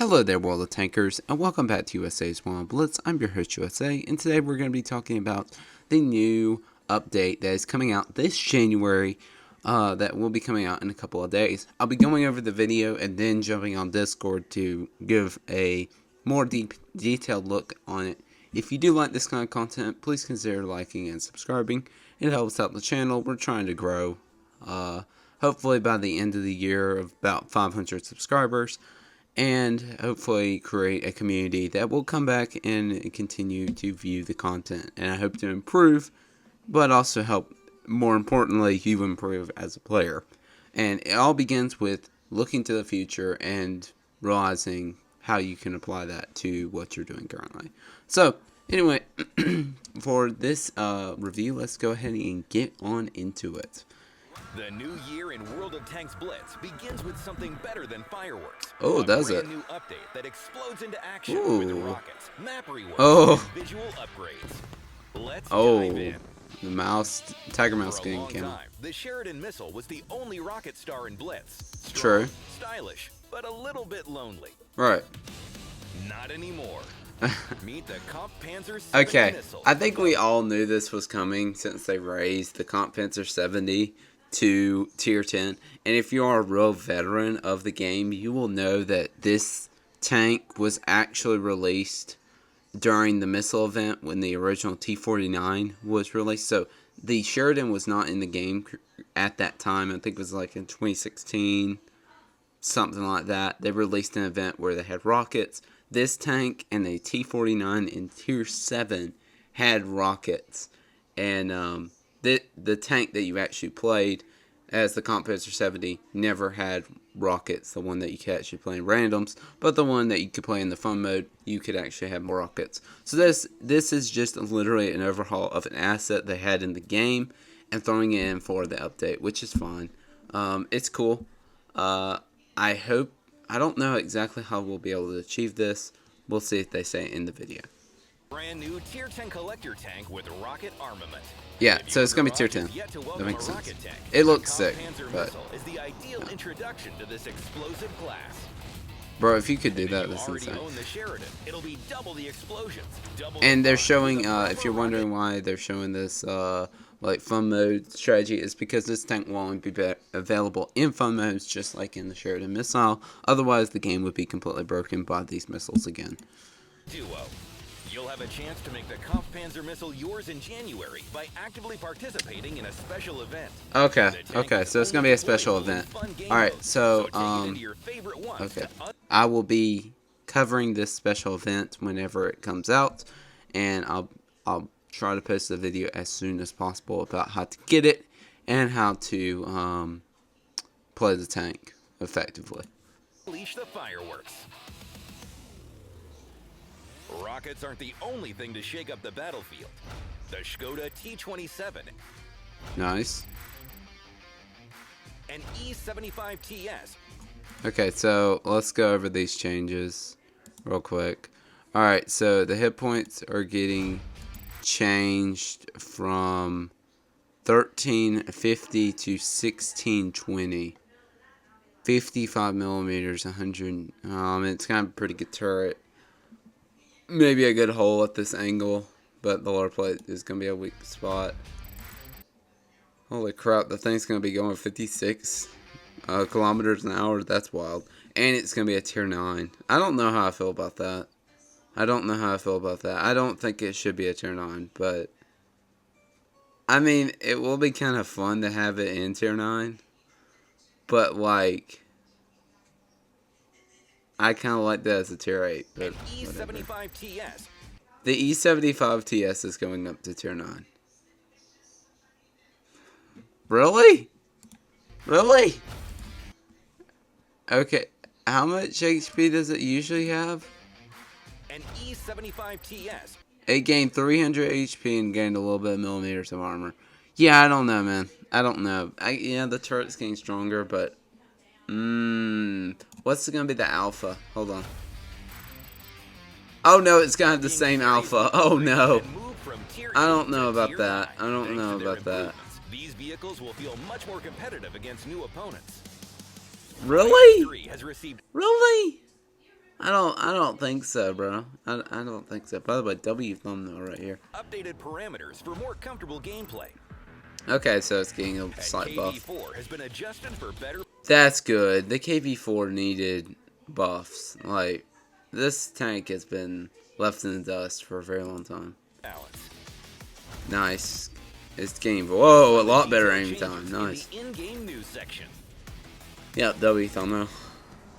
Hello there, world of tankers, and welcome back to USA's Wild Blitz. I'm your host, USA, and today we're going to be talking about the new update that is coming out this January, that will be coming out in a couple of days. I'll be going over the video and then jumping on Discord to give a more detailed look on it. If you do like this kind of content, please consider liking and subscribing. It helps out the channel. We're trying to grow, hopefully by the end of the year, of about 500 subscribers. And hopefully create a community that will come back and continue to view the content. And I hope to improve, but also help, more importantly, you improve as a player. And it all begins with looking to the future and realizing how you can apply that to what you're doing currently. So, anyway, for this review, let's go ahead and get on into it. The new year in World of Tanks Blitz begins with something better than fireworks. Oh, does it? A new update that explodes into action with rockets, map reworks, and visual upgrades. Let's dive in. The Tiger Mouse For a game long came out. time, the Sheridan missile was the only rocket star in Blitz. Strong, True. stylish, but a little bit lonely. Right. Not anymore. Meet the Comp Panzer 70 Okay, missile. I think we all knew this was coming since they raised the Comp Panzer 70 to tier 10. And if you are a real veteran of the game, you will know that this tank was actually released during the missile event when the original T-49 was released. So the Sheridan was not in the game at that time. I think it was like in 2016, something like that. They released an event where they had rockets. This tank and the T-49 in tier 7 had rockets. And the tank that you actually played as the Comp Panzer 70 never had rockets. The one that you could actually play in randoms, but the one that you could play in the fun mode, you could actually have more rockets. So this is just literally an overhaul of an asset they had in the game and throwing it in for the update, which is fine. It's cool. I don't know exactly how we'll be able to achieve this. We'll see if they say it in the video. Brand new tier 10 collector tank with rocket armament. Yeah, so it's gonna be tier 10. That makes sense. It looks sick, but is the ideal introduction to this explosive class. Bro, if you could do that, that's insane. It'll be double the explosions. And they're showing, if you're wondering why they're showing this, like fun mode strategy, is because this tank will only be available in fun modes, just like in the Sheridan missile. Otherwise, the game would be completely broken by these missiles again. Duo. You'll have a chance to make the Comp Panzer missile yours in January by actively participating in a special event. Okay, so it's gonna be a special event. Alright, so, okay. I will be covering this special event whenever it comes out, and I'll try to post the video as soon as possible about how to get it and how to play the tank effectively. Unleash the fireworks. Rockets aren't the only thing to shake up the battlefield. The Skoda T-27. Nice. And E-75 TS. Okay, so let's go over these changes real quick. Alright, so the hit points are getting changed from 1350 to 1620. 55 millimeters, 100. It's kind of a pretty good turret. Maybe a good hole at this angle, but the lower plate is going to be a weak spot. Holy crap, the thing's going to be going 56 kilometers an hour. That's wild. And it's going to be a tier 9. I don't know how I feel about that. I don't think it should be a tier 9, but I mean, it will be kind of fun to have it in tier 9. But like, I kind of like that as a tier 8, but E-75 TS. The E-75 TS is going up to tier 9. Really? Really? Okay, how much HP does it usually have? An E-75 TS. It gained 300 HP and gained a little bit of millimeters of armor. Yeah, I don't know, man. I don't know. Yeah, the turret's getting stronger, but what's going to be the alpha? Hold on. Oh no, it's got the same alpha. Oh no. I don't know about that. These vehicles will feel much more competitive against new opponents. Really? Has received Really? I don't think so, bro. I don't think so. By the way, W thumbnail right here. Updated parameters for more comfortable gameplay. Okay, so it's getting a And slight buff. KV4 has been adjusted for better That's good. The KV4 needed buffs. Like, this tank has been left in the dust for a very long time. balance. Nice. It's getting, whoa, a lot better aim time. Nice. In the in-game news section. Yep, W thumbnail.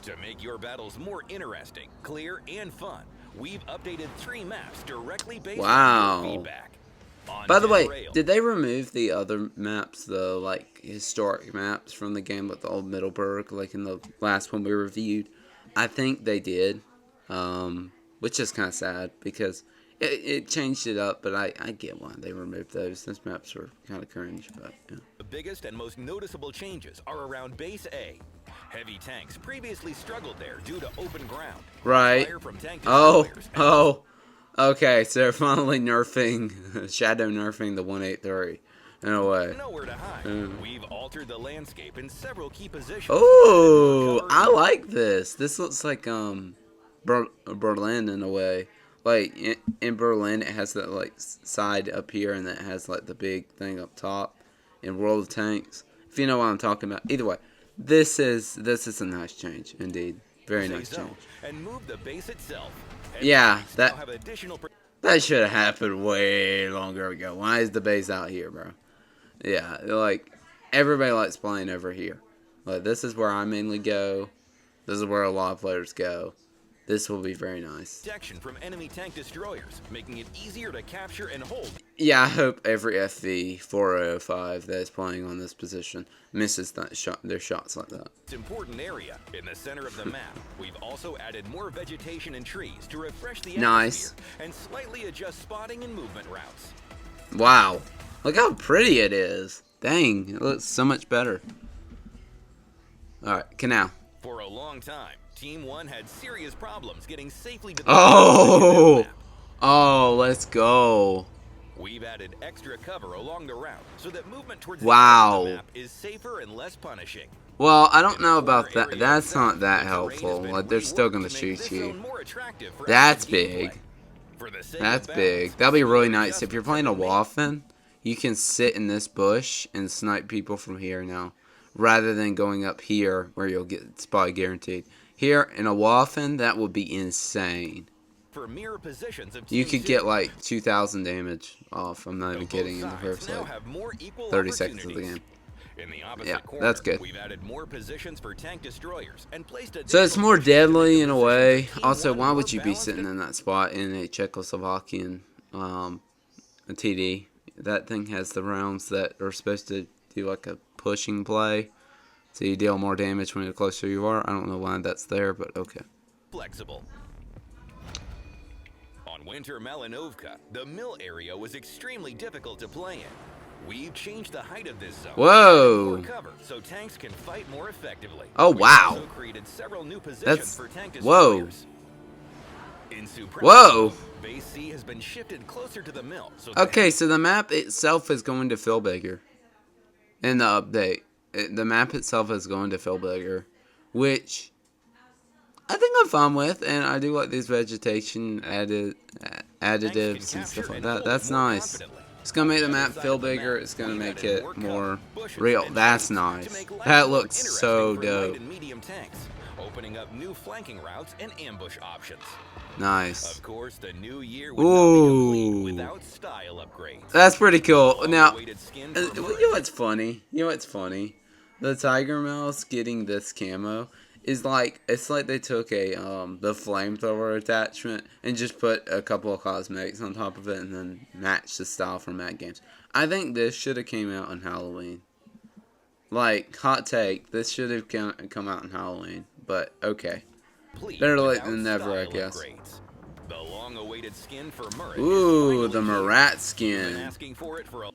To make your battles more interesting, clear, and fun, we've updated 3 maps directly based Wow. on your feedback. On By the way, Rail, did they remove the other maps, the like historic maps from the game with the old Middleburg, like in the last one we reviewed? I think they did, which is kind of sad because it changed it up, but I get why they removed those. Those maps were kind of cringe, but yeah. the biggest and most noticeable changes are around Base A. Heavy tanks previously struggled there due to open ground. Right. Fire from tank Oh, destroyers and oh. Okay, so they're finally nerfing, shadow nerfing the 183 in a way. nowhere to hide. We've altered the landscape in several key positions. Oh, I like this. This looks like Berlin in a way. Like in Berlin, it has that like side up here, and it has like the big thing up top. In World of Tanks, if you know what I'm talking about. Either way, this is a nice change indeed. Very nice change. And move the base itself. Yeah, Tanks that now have additional that should have happened way longer ago. Why is the base out here, bro? Yeah, like everybody likes playing over here. Like this is where I mainly go. This is where a lot of players go. This will be very nice. protection from enemy tank destroyers, making it easier to capture and hold. Yeah, I hope every FV 405 that is playing on this position misses their shots like that. It's important area in the center of the map. We've also added more vegetation and trees to refresh the Nice. atmosphere and slightly adjust spotting and movement routes. Wow, look how pretty it is. Dang, it looks so much better. All right, canal. For a long time, Team 1 had serious problems getting safely to the Oh, map. oh, let's go. We've added extra cover along the route so that movement towards Wow. the edge of the map is safer and less punishing. Well, I don't know about that. That's not that helpful. Like, they're still gonna shoot you. That's big. That's big. That'll be really nice. If you're playing a Waffen, you can sit in this bush and snipe people from here now, rather than going up here where you'll get spot guaranteed. Here in a Waffen, that would be insane. For mirror positions of You Team could get 0, like 2,000 damage off. I'm not even both kidding. In the sides first now like have more equal 30 seconds of the opportunities. game. In the opposite Yeah, corner, that's good. We've added more positions for tank destroyers and placed So it's additional more positions to make deadly the in a positions way. of Team Also, 1 why more would you be balanced sitting and in that spot in a Czechoslovakian a TD? That thing has the rounds that are supposed to do like a pushing play, so you deal more damage when the closer you are. I don't know why that's there, but okay. flexible? On Winter Malinovka, the mill area was extremely difficult to play in. We've changed the height of this zone. Whoa. More cover so tanks can fight more effectively. Oh, We've wow. also created several new positions That's- for tank whoa. destroyers. In Whoa. Base C has been shifted closer to the mill. So Okay, so the map itself is going to feel bigger. In the update, the map itself is going to feel bigger, which I think I'm fine with, and I do like these vegetation additives and stuff like that. That's nice. It's gonna make the map feel bigger. It's gonna make it more real. That's nice. That looks so dope. Medium tanks, opening up new flanking routes and ambush options. Nice. Of course, the new year would not be complete Ooh. without style upgrades. That's pretty cool. Now, Long-awaited skin you for know Murray. what's funny? You know what's funny? The Tiger Mouse getting this camo is like, it's like they took a the flamethrower attachment and just put a couple of cosmetics on top of it and then matched the style from Mad Games. I think this should have came out on Halloween. Like, hot take, this should have come out on Halloween, but okay. Complete Better late without than never, I style guess. upgrades. The long-awaited skin for Murray. Ooh, is the finally here. Marat Been skin. asking for it for a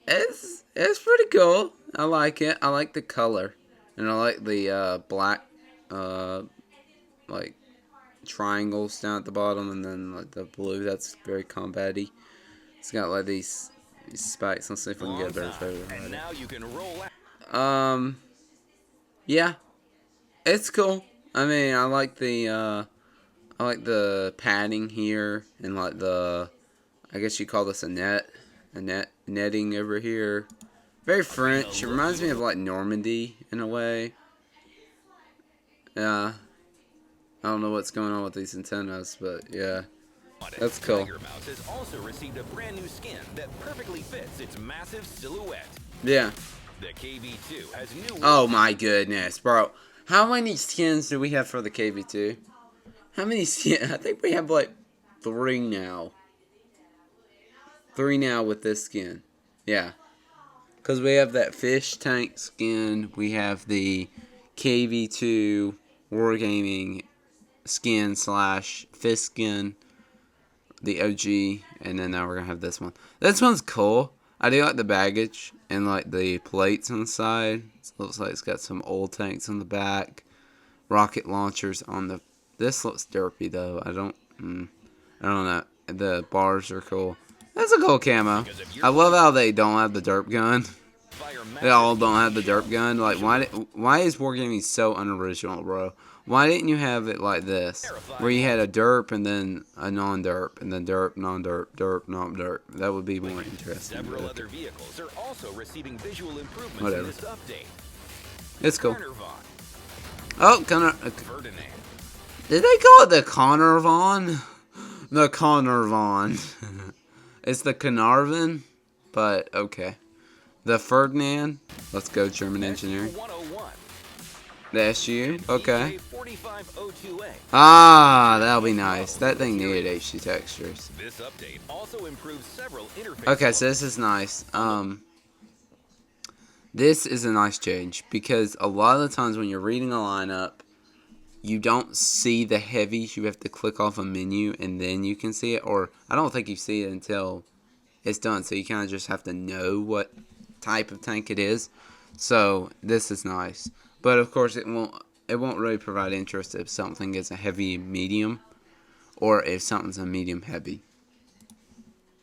It's pretty cool. I like it. I like the color. And I like the black like triangles down at the bottom and then like the blue. That's very combat-y. It's got like these spikes. Let's see if we can get a better photo of and it. now you can roll out. Yeah. It's cool. I mean, I like the padding here, and like I guess you call this netting over here. Very French. It reminds me of like Normandy in a way. Yeah, I don't know what's going on with these antennas, but yeah, that's cool. Tiger Mouse has also received a brand new skin that perfectly fits its massive silhouette. Yeah. The KV2 has new. Oh my goodness, bro! How many skins do we have for the KV2? How many skins? I think we have like 3 now. 3 now with this skin. Yeah. Because we have that fish tank skin. We have the KV2 Wargaming skin slash fish skin. The OG. And then now we're going to have this one. This one's cool. I do like the baggage and like the plates on the side. It looks like it's got some old tanks on the back. Rocket launchers on the... This looks derpy though. I don't know. The bars are cool. That's a cool camo. I love how they don't have the derp gun. They all don't have the derp gun. Like, why is Wargaming so unoriginal, bro? Why didn't you have it like this, where you had a derp and then a non-derp, and then derp, non-derp, derp, non-derp? That would be more interesting. Several other vehicles are also receiving visual improvements Whatever. in this update. It's cool. Carnarvon, Oh, Connor. Ferdinand, Did they call it the Carnarvon? The Carnarvon. It's the Carnarvon, but okay. The Ferdinand. Let's go, German engineering. SU-101, The SU. Okay. VK-4502A. Ah, that'll be nice. That thing needed HD textures. This update also improves several interface. Okay, so this is nice. This is a nice change because a lot of the times when you're reading a lineup, you don't see the heavies. You have to click off a menu and then you can see it. Or I don't think you see it until it's done. So you kind of just have to know what type of tank it is. So this is nice. But of course it won't really provide interest if something is a heavy medium or if something's a medium heavy.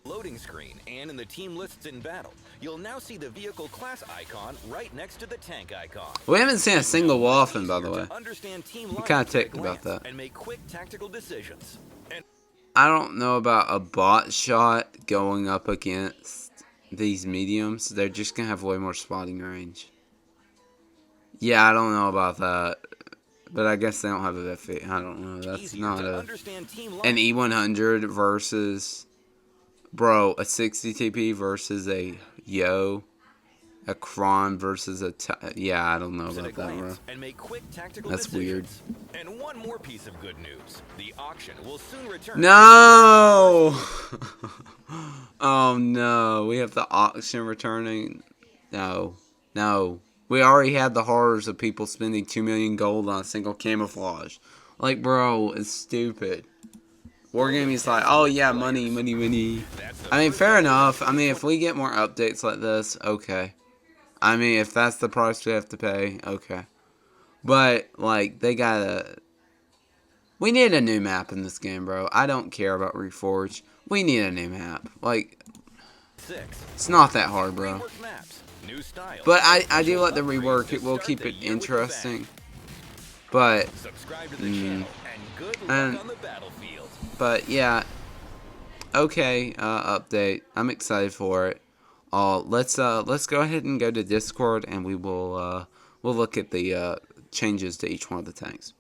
Loading screen, and in the team lists in battle, you'll now see the vehicle class icon right next to the tank icon. We haven't seen a single Waffen, by the way. Understand team I'm kind of lines ticked at a about glance that. and make quick tactical decisions. And I don't know about a bot shot going up against these mediums. They're just going to have way more spotting range. Yeah, I don't know about that. But I guess they don't have a FE. I don't know. That's easier not to a... understand team An lines. E100 versus... Bro, a 60 TP versus a Yo. A Kron versus a... Yeah, I don't know At a about that, bro. glance and make quick tactical That's weird. decisions. And one more piece of good news. The auction will soon return. No! Oh no, we have the auction returning. No. We already had the horrors of people spending 2 million gold on a single camouflage. Like, bro, it's stupid. Wargaming's like, oh yeah, money. I mean, fair enough. I mean, if we get more updates like this, okay. I mean, if that's the price we have to pay, okay. But, like, we need a new map in this game, bro. I don't care about Reforged. We need a new map. Like, it's not that hard, bro. Rework maps, new styles, But I do like the upgrades rework. to It will start keep the it year with a interesting. But, Subscribe to the channel and good luck and- on the battlefield. but yeah. Okay, update. I'm excited for it. Let's go ahead and go to Discord and we'll look at the changes to each one of the tanks.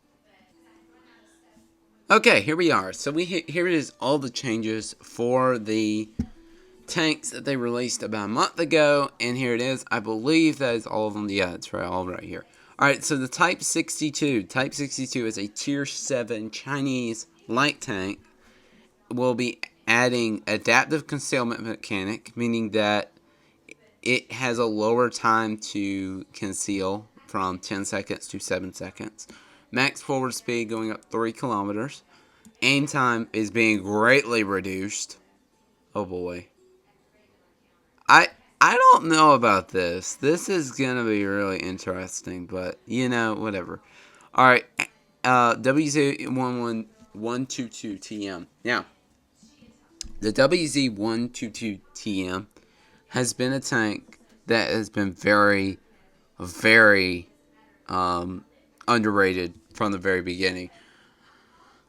Okay, here we are. So here is all the changes for the tanks that they released about a month ago, and here it is. I believe that is all of them. Yeah, it's all right here. All right, so the Type 62. Type 62 is a Tier 7 Chinese light tank. Will be adding adaptive concealment mechanic, meaning that it has a lower time to conceal from 10 seconds to 7 seconds. Max forward speed going up 3 kilometers. Aim time is being greatly reduced. Oh boy. I don't know about this. This is going to be really interesting, but you know, whatever. Alright, WZ11122TM. Now, the WZ122TM has been a tank that has been very, very underrated from the very beginning.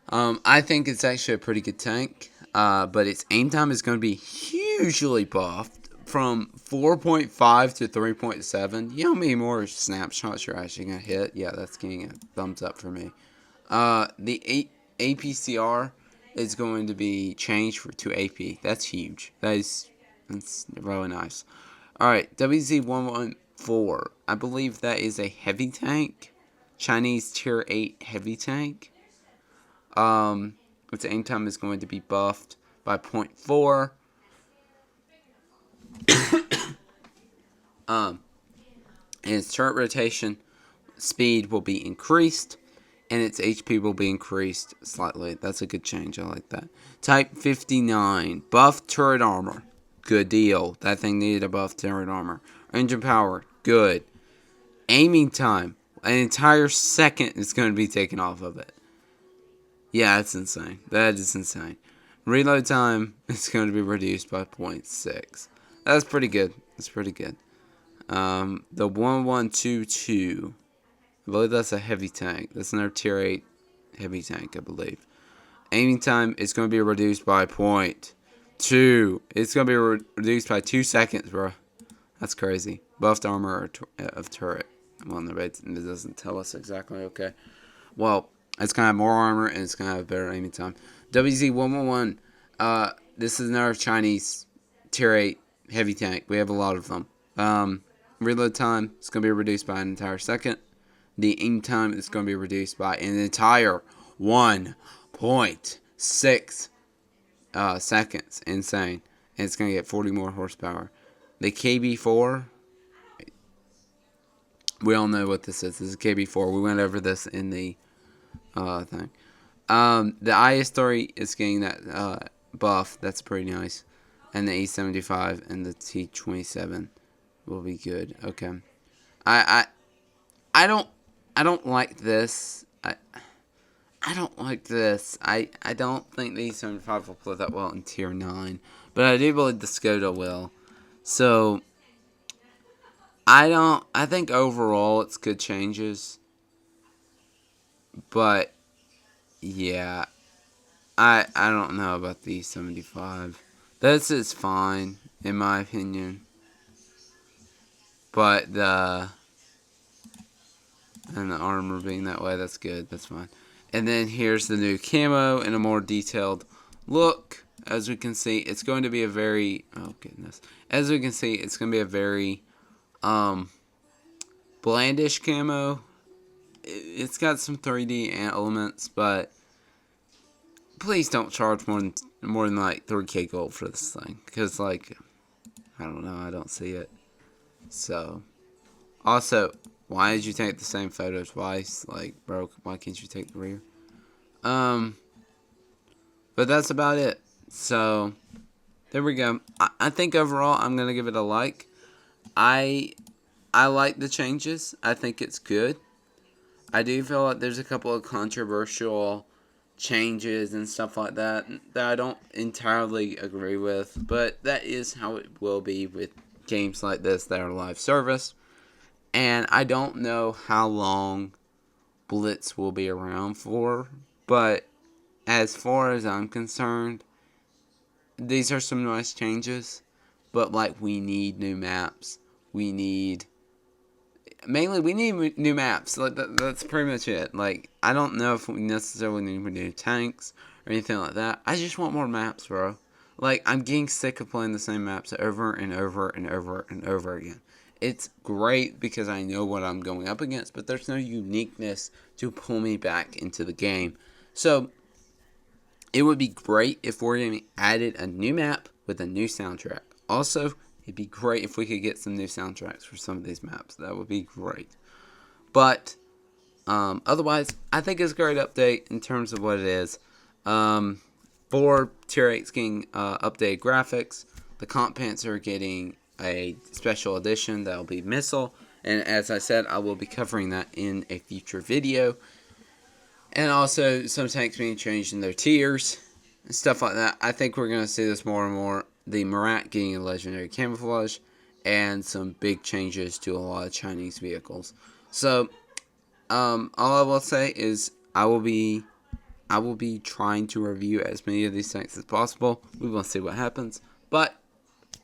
I think it's actually a pretty good tank, but its aim time is going to be hugely buffed from 4.5 to 3.7. You know how many more snapshots you're actually going to hit? Yeah, that's getting a thumbs up for me. The APCR is going to be changed to AP. That's huge. That's really nice. Alright, WZ114. I believe that is a heavy tank. Chinese tier 8 heavy tank. Its aim time is going to be buffed by 0.4. And its turret rotation speed will be increased, and its HP will be increased slightly. That's a good change. I like that. Type 59. Buff turret armor. Good deal. That thing needed a buff turret armor. Engine power. Good. Aiming time. An entire second is going to be taken off of it. Yeah, that's insane. That is insane. Reload time is going to be reduced by 0.6. That's pretty good. That's pretty good. The 1122. I believe that's a heavy tank. That's another tier 8 heavy tank, I believe. Aiming time is going to be reduced by 0.2. It's going to be reduced by 2 seconds, bro. That's crazy. Buffed armor of turret. Well, no, it doesn't tell us exactly. Okay. Well, it's going to have more armor, and it's going to have better aiming time. WZ111. This is another Chinese tier 8 heavy tank. We have a lot of them. Reload time is going to be reduced by an entire second. The aim time is going to be reduced by an entire 1.6 seconds. Insane. And it's going to get 40 more horsepower. The KB4, we all know what this is. This is KB4. We went over this in the thing. The IS-3 is getting that buff. That's pretty nice. And the E75 and the T27 will be good. Okay. I don't like this. I don't like this. I don't think the E75 will play that well in Tier 9. But I do believe the Skoda will. So, I think overall it's good changes. But, yeah. I don't know about the E75. This is fine, in my opinion. But the armor being that way, that's good. That's fine. And then here's the new camo in a more detailed look. As we can see, it's going to be a very... Oh, goodness. As we can see, it's going to be a very blandish camo. It's got some 3D elements, but please don't charge more than like 3K gold for this thing. Because, like, I don't know. I don't see it. So, also, why did you take the same photo twice? Like, bro, why can't you take the rear? But that's about it. So, there we go. I think overall, I'm going to give it a like. I like the changes. I think it's good. I do feel like there's a couple of controversial changes and stuff like that I don't entirely agree with. But that is how it will be with games like this that are live service. And I don't know how long Blitz will be around for. But as far as I'm concerned, these are some nice changes. But, like, we need new maps. We need new maps. Like, that's pretty much it. Like, I don't know if we necessarily need new tanks or anything like that. I just want more maps, bro. Like, I'm getting sick of playing the same maps over and over and over and over again. It's great because I know what I'm going up against, but there's no uniqueness to pull me back into the game. So, it would be great if we added a new map with a new soundtrack. Also, it'd be great if we could get some new soundtracks for some of these maps. That would be great. But, otherwise, I think it's a great update in terms of what it is. For Tier 8's getting updated graphics. The Comp Pants are getting a special edition that will be Missile. And as I said, I will be covering that in a future video. And also, some tanks being changed in their tiers and stuff like that. I think we're going to see this more and more. The Marat getting a legendary camouflage. And some big changes to a lot of Chinese vehicles. So, All I will say is I will be trying to review as many of these tanks as possible. We will see what happens. But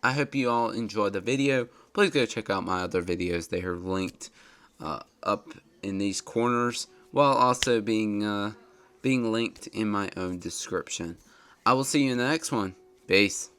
I hope you all enjoyed the video. Please go check out my other videos. They are linked up in these corners, while also being linked in my own description. I will see you in the next one. Peace.